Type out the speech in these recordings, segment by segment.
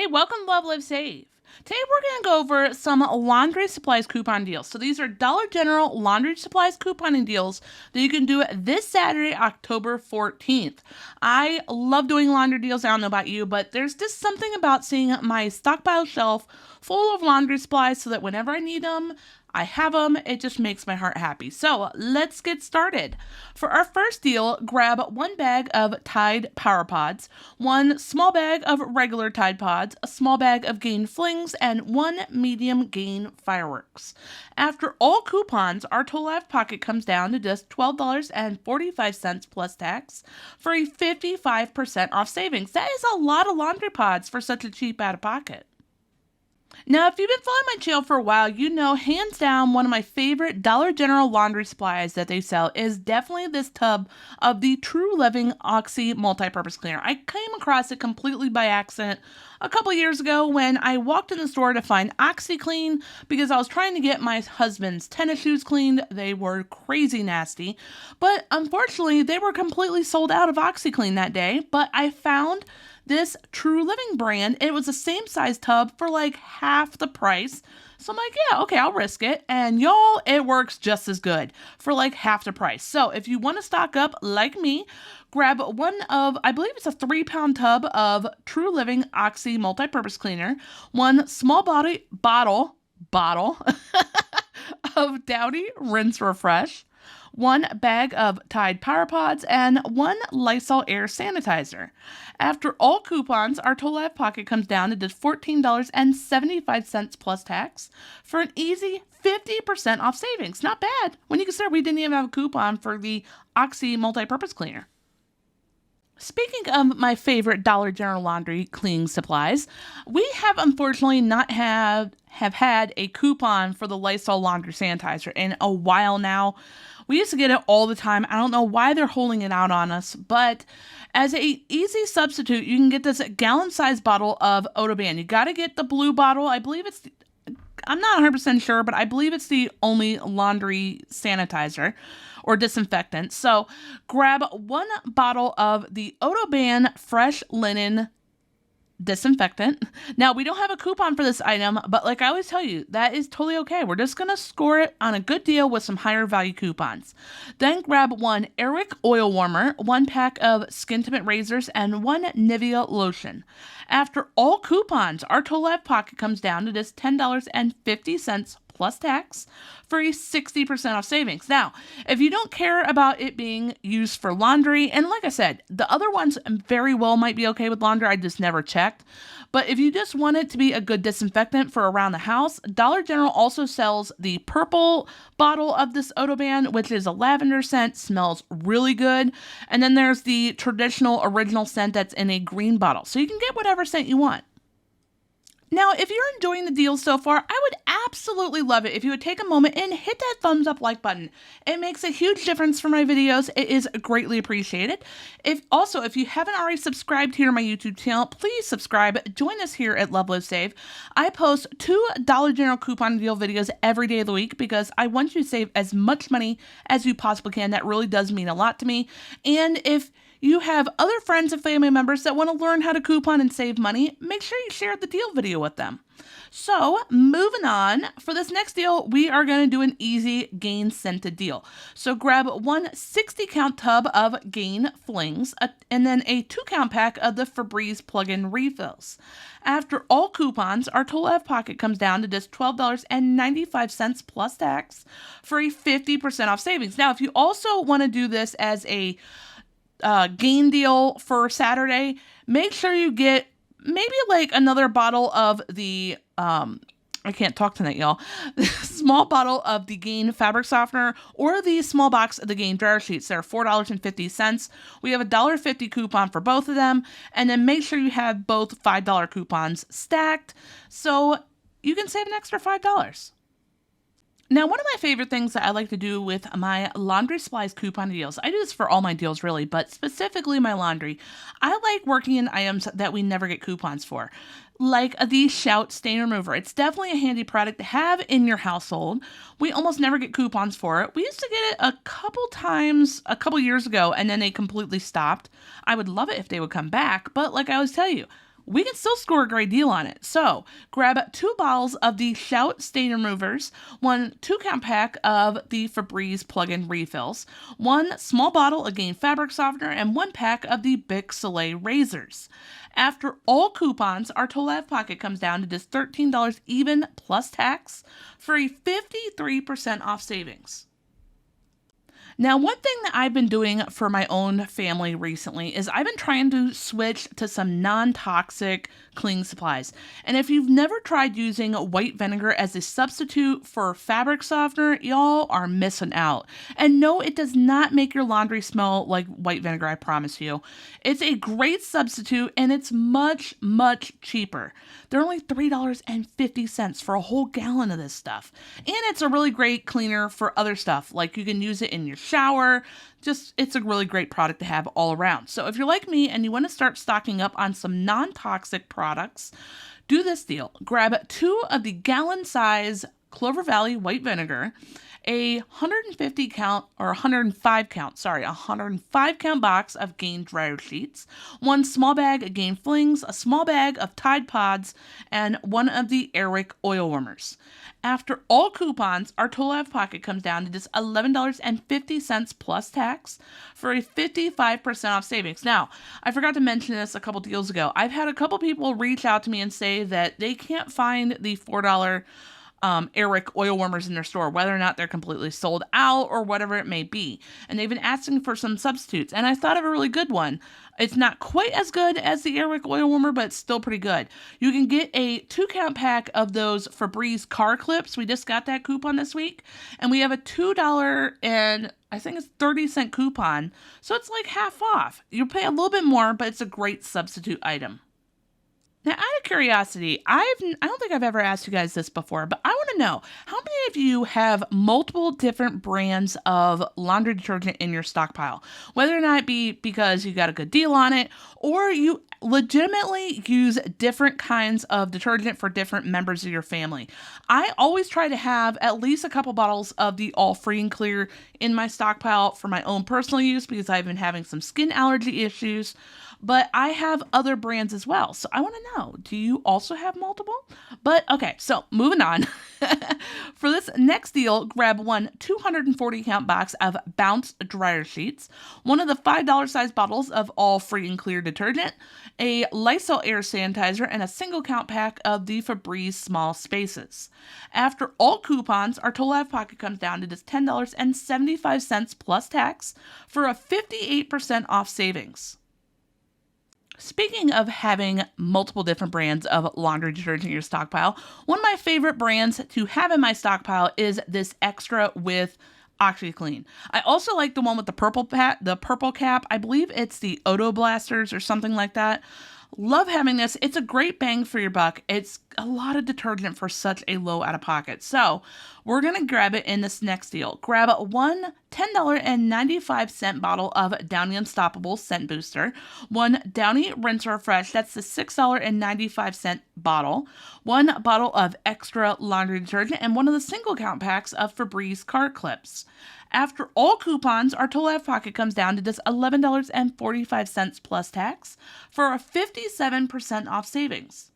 Hey, welcome to LoveLiveSave. Today we're going to go over some laundry supplies coupon deals. So these are Dollar General laundry supplies couponing deals that you can do this Saturday, October 14th. I love doing laundry deals. I don't know about you, but there's just something about seeing my stockpile shelf full of laundry supplies so that whenever I need them, I have them. It just makes my heart happy. So let's get started. For our first deal, grab one bag of Tide Power Pods, one small bag of regular Tide Pods, a small bag of Gain Flings, and one medium Gain Fireworks. After all coupons, our total out of pocket comes down to just $12.45 plus tax for a 55% off savings. That is a lot of laundry pods for such a cheap out of pocket. Now, if you've been following my channel for a while, you know hands down one of my favorite Dollar General laundry supplies that they sell is definitely this tub of the True Living Oxy Multi-Purpose Cleaner. I came across it completely by accident a couple years ago when I walked in the store to find OxyClean because I was trying to get my husband's tennis shoes cleaned. They were crazy nasty, but unfortunately they were completely sold out of OxyClean that day, but I found this True Living brand. It was the same size tub for like half the price. So I'm like, yeah, okay, I'll risk it. And y'all, it works just as good for like half the price. So if you want to stock up like me, grab one of, I believe it's a 3-pound tub of True Living Oxy Multi-Purpose Cleaner, one small bottle of Downy Rinse Refresh, one bag of Tide Power Pods, and one Lysol Air Sanitizer. After all coupons, our total out of pocket comes down to just $14.75 plus tax for an easy 50% off savings. Not bad when you consider we didn't even have a coupon for the Oxy Multi-Purpose Cleaner. Speaking of my favorite Dollar General laundry cleaning supplies, we have unfortunately not have had a coupon for the Lysol laundry sanitizer in a while now. We used to get it all the time. I don't know why they're holding it out on us, but as a easy substitute, you can get this gallon-sized bottle of Odoban. You got to get the blue bottle. I believe it's, I'm not 100% sure, but I believe it's the only laundry sanitizer or disinfectant. So grab one bottle of the Odoban Fresh Linen disinfectant. Now, we don't have a coupon for this item, but like I always tell you, that is totally okay. We're just going to score it on a good deal with some higher value coupons. Then grab one Airwick oil warmer, one pack of Skin Tint razors, and one Nivea lotion. After all coupons, our total out of pocket comes down to just $10.50 plus tax for a 60% off savings. Now, if you don't care about it being used for laundry, and like I said, the other ones very well might be okay with laundry, I just never checked. But if you just want it to be a good disinfectant for around the house, Dollar General also sells the purple bottle of this Odoban, which is a lavender scent, smells really good. And then there's the traditional original scent that's in a green bottle. So you can get whatever scent you want. Now, if you're enjoying the deal so far, I would absolutely love it if you would take a moment and hit that thumbs up like button. It makes a huge difference for my videos. It is greatly appreciated. If you haven't already subscribed here to my YouTube channel, please subscribe. Join us here at LoveLiveSave. I post 2 Dollar General coupon deal videos every day of the week because I want you to save as much money as you possibly can. That really does mean a lot to me. And if you have other friends and family members that want to learn how to coupon and save money, make sure you share the deal video with them. So moving on, for this next deal, we are going to do an easy Gain scented deal. So grab one 60-count tub of Gain Flings and then a 2-count pack of the Febreze plug-in refills. After all coupons, our total out of pocket comes down to just $12.95 plus tax for a 50% off savings. Now, if you also want to do this as a Gain deal for Saturday, make sure you get maybe like another bottle of the I can't talk tonight, y'all. Small bottle of the Gain fabric softener or the small box of the Gain dryer sheets. They're $4.50. We have a $1.50 coupon for both of them, and then make sure you have both $5 coupons stacked so you can save an extra $5. Now, one of my favorite things that I like to do with my laundry supplies coupon deals, I do this for all my deals really, but specifically my laundry, I like working in items that we never get coupons for, like the Shout Stain Remover. It's definitely a handy product to have in your household. We almost never get coupons for it. We used to get it a couple times a couple years ago, and then they completely stopped. I would love it if they would come back, but like I always tell you, we can still score a great deal on it. So grab 2 bottles of the Shout Stain Removers, 1 2-count pack of the Febreze plug-in refills, 1 small bottle of Gain fabric softener, and 1 pack of the Bic Soleil razors. After all coupons, our total out of pocket comes down to just $13 even plus tax for a 53% off savings. Now, one thing that I've been doing for my own family recently is I've been trying to switch to some non-toxic cleaning supplies. And if you've never tried using white vinegar as a substitute for fabric softener, y'all are missing out. And no, it does not make your laundry smell like white vinegar, I promise you. It's a great substitute and it's much, much cheaper. They're only $3.50 for a whole gallon of this stuff. And it's a really great cleaner for other stuff, like you can use it in your shower. It's a really great product to have all around. So if you're like me and you want to start stocking up on some non-toxic products, do this deal. Grab 2 of the gallon size Clover Valley white vinegar, a 150 count or 105 count box of Gain dryer sheets, 1 small bag of Gain flings, a small bag of Tide Pods, and 1 of the Airwick oil warmers. After all coupons, our total out of pocket comes down to just $11.50 plus tax for a 55% off savings. Now, I forgot to mention this a couple deals ago. I've had a couple people reach out to me and say that they can't find the $4 Airwick oil warmers in their store, whether or not they're completely sold out or whatever it may be. And they've been asking for some substitutes. And I thought of a really good one. It's not quite as good as the Airwick oil warmer, but it's still pretty good. You can get a 2-count pack of those Febreze car clips. We just got that coupon this week. And we have a $2 and I think it's 30-cent coupon. So it's like half off. You'll pay a little bit more, but it's a great substitute item. Now, out of curiosity, I don't think I've ever asked you guys this before, but I want to know, how many of you have multiple different brands of laundry detergent in your stockpile? Whether or not it be because you got a good deal on it, or you legitimately use different kinds of detergent for different members of your family. I always try to have at least a couple bottles of the All Free and Clear in my stockpile for my own personal use because I've been having some skin allergy issues. But I have other brands as well. So I want to know, do you also have multiple? But okay, so moving on. For this next deal, grab 1 240-count box of Bounce dryer sheets, 1 of the $5 size bottles of All Free and Clear detergent, a Lysol air sanitizer, and a single-count pack of the Febreze small spaces. After all coupons, our total out of pocket comes down to just $10.75 plus tax for a 58% off savings. Speaking of having multiple different brands of laundry detergent in your stockpile, one of my favorite brands to have in my stockpile is this Extra with OxiClean. I also like the one with the purple cap. I believe it's the Odo Blasters or something like that. Love having this. It's a great bang for your buck. It's a lot of detergent for such a low out of pocket. So we're going to grab it in this next deal. Grab 1 $10.95 bottle of Downy Unstoppable Scent Booster, 1 Downy Rinse Refresh, that's the $6.95 bottle, 1 bottle of extra laundry detergent, and 1 of the single count packs of Febreze car clips. After all coupons, our total out of pocket comes down to just $11.45 plus tax for a 57% off savings.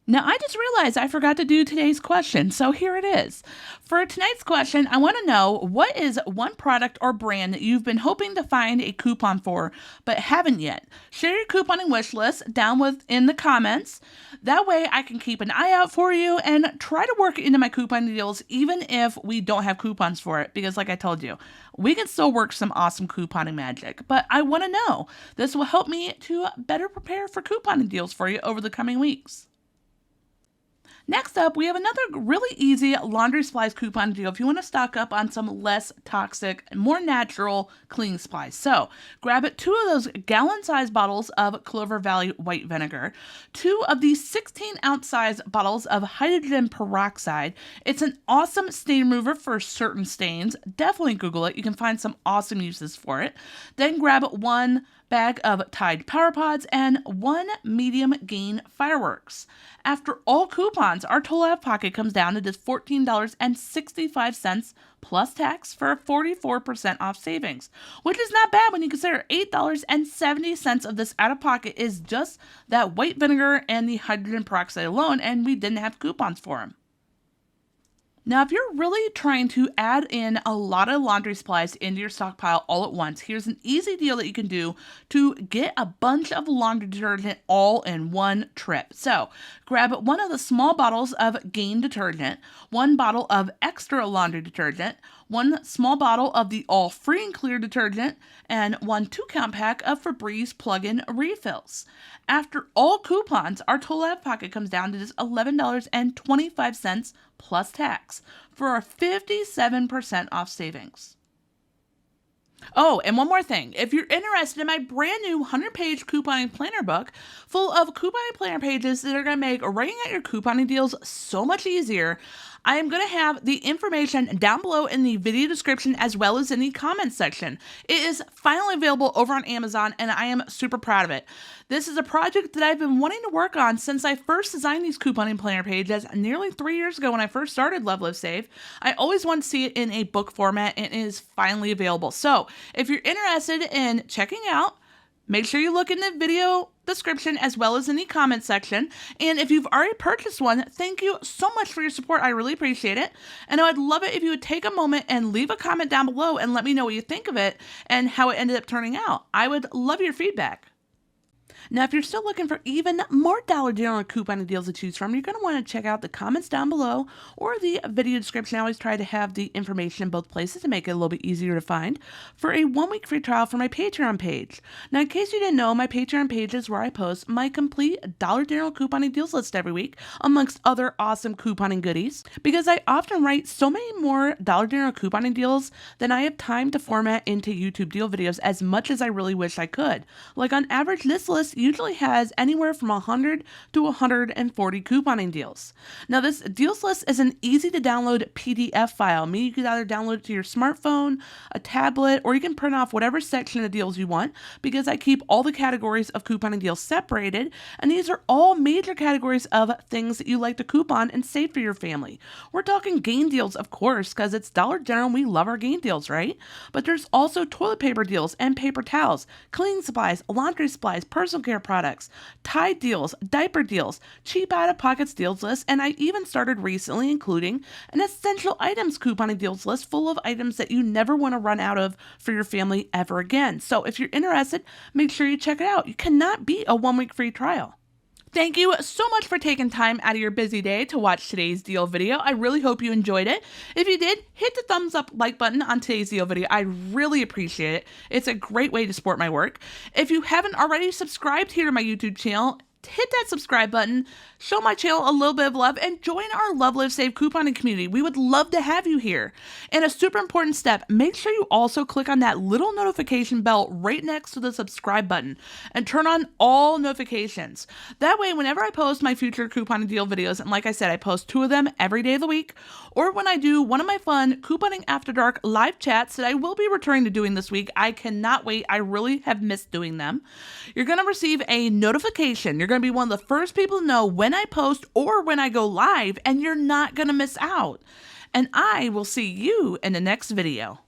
Now, I just realized I forgot to do today's question, so here it is. For tonight's question, I want to know, what is one product or brand that you've been hoping to find a coupon for, but haven't yet? Share your couponing wish list down in the comments. That way I can keep an eye out for you and try to work it into my coupon deals, even if we don't have coupons for it, because like I told you, we can still work some awesome couponing magic. But I want to know. This will help me to better prepare for couponing deals for you over the coming weeks. Next up, we have another really easy laundry supplies coupon deal if you want to stock up on some less toxic and more natural cleaning supplies. So grab 2 of those gallon-sized bottles of Clover Valley white vinegar, 2 of these 16-ounce size bottles of hydrogen peroxide. It's an awesome stain remover for certain stains. Definitely Google it. You can find some awesome uses for it. Then grab 1 bag of Tide Power Pods, and 1 medium gain fireworks. After all coupons, our total out of pocket comes down to just $14.65 plus tax for a 44% off savings, which is not bad when you consider $8.70 of this out of pocket is just that white vinegar and the hydrogen peroxide alone, and we didn't have coupons for them. Now, if you're really trying to add in a lot of laundry supplies into your stockpile all at once, here's an easy deal that you can do to get a bunch of laundry detergent all in one trip. So, grab one of the small bottles of Gain detergent, 1 bottle of extra laundry detergent, 1 small bottle of the all free and clear detergent, and 1 2-count pack of Febreze plug-in refills. After all coupons, our total out of pocket comes down to just $11.25 plus tax for a 57% off savings. Oh, and one more thing. If you're interested in my brand new 100-page couponing planner book full of couponing planner pages that are going to make writing out your couponing deals so much easier, I am going to have the information down below in the video description as well as in the comments section. It is finally available over on Amazon, and I am super proud of it. This is a project that I've been wanting to work on since I first designed these couponing planner pages nearly 3 years ago when I first started LoveLiveSave. I always wanted to see it in a book format, and it is finally available. So if you're interested in checking out, make sure you look in the video description as well as in the comment section. And if you've already purchased one, thank you so much for your support. I really appreciate it. And I would love it if you would take a moment and leave a comment down below and let me know what you think of it and how it ended up turning out. I would love your feedback. Now, if you're still looking for even more Dollar General or couponing deals to choose from, you're going to want to check out the comments down below or the video description. I always try to have the information in both places to make it a little bit easier to find for a 1-week free trial for my Patreon page. Now, in case you didn't know, my Patreon page is where I post my complete Dollar General couponing deals list every week, amongst other awesome couponing goodies, because I often write so many more Dollar General couponing deals than I have time to format into YouTube deal videos as much as I really wish I could. Like on average, this list usually has anywhere from 100 to 140 couponing deals. Now, this deals list is an easy to download PDF file, meaning you can either download it to your smartphone, a tablet, or you can print off whatever section of deals you want, because I keep all the categories of couponing deals separated, and these are all major categories of things that you like to coupon and save for your family. We're talking Gain deals, of course, because it's Dollar General and we love our Gain deals, right? But there's also toilet paper deals and paper towels, cleaning supplies, laundry supplies, personal care products, Tide deals, diaper deals, cheap out-of-pocket deals list, and I even started recently including an essential items couponing deals list full of items that you never want to run out of for your family ever again. So if you're interested, make sure you check it out. You cannot beat a 1-week free trial. Thank you so much for taking time out of your busy day to watch today's deal video. I really hope you enjoyed it. If you did, hit the thumbs up like button on today's deal video. I really appreciate it. It's a great way to support my work. If you haven't already subscribed here to my YouTube channel, hit that subscribe button, show my channel a little bit of love, and join our LoveLiveSave couponing community. We would love to have you here. And a super important step, make sure you also click on that little notification bell right next to the subscribe button and turn on all notifications. That way, whenever I post my future couponing deal videos, and like I said, I post 2 of them every day of the week, or when I do one of my fun Couponing After Dark live chats that I will be returning to doing this week, I cannot wait. I really have missed doing them. You're going to receive a notification. You're going to be one of the first people to know when I post or when I go live, and you're not going to miss out. And I will see you in the next video.